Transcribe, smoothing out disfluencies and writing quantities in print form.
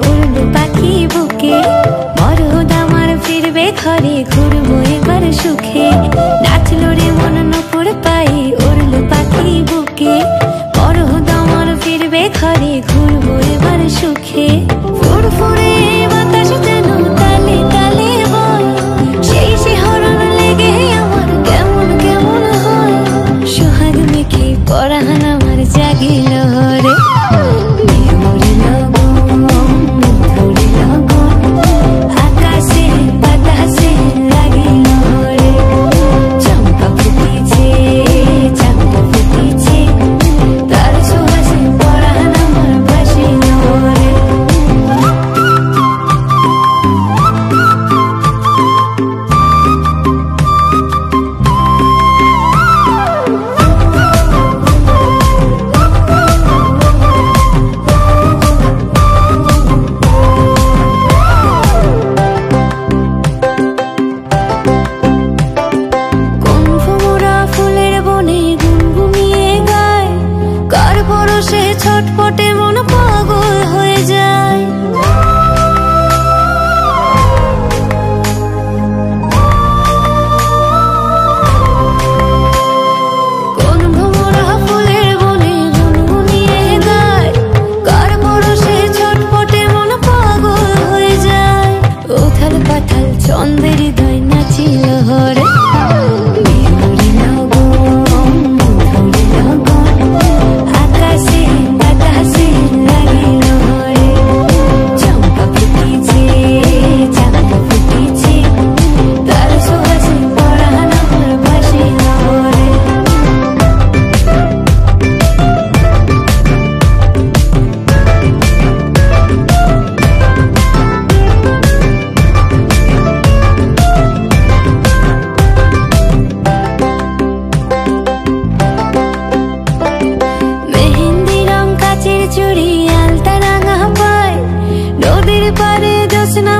উড়লো পাখি বুকে, মরদ আমার ফিরবে ঘরে, ঘুরবো এবার সুখে। নাচলো রে মন নুপুর পায়ে, উড়লো পাখি বুকে, মরদ আমার ফিরবে ঘরে, ঘুরবো এবার সুখে। ফুরফুরে বাতাস যেন তালে তালে বয়, সেই শিহরণ লেগে আমার কেমন কেমন হয়। সোহাগ মেখে পরাণ আমার জাগিল রে, ছটপটে মন পাগল হয়ে যায়। কোন ভোমরা ফুলের বনে গুনগুনিয়ে গায়, কার পরশে ছটপটে মন পাগল হয়ে যায়। উথাল পাথাল ছন্দের হৃদয় নাচিল হরে, চুড়ি আলতা রাঙা পায়, নদীর পারে জ্যোৎস্না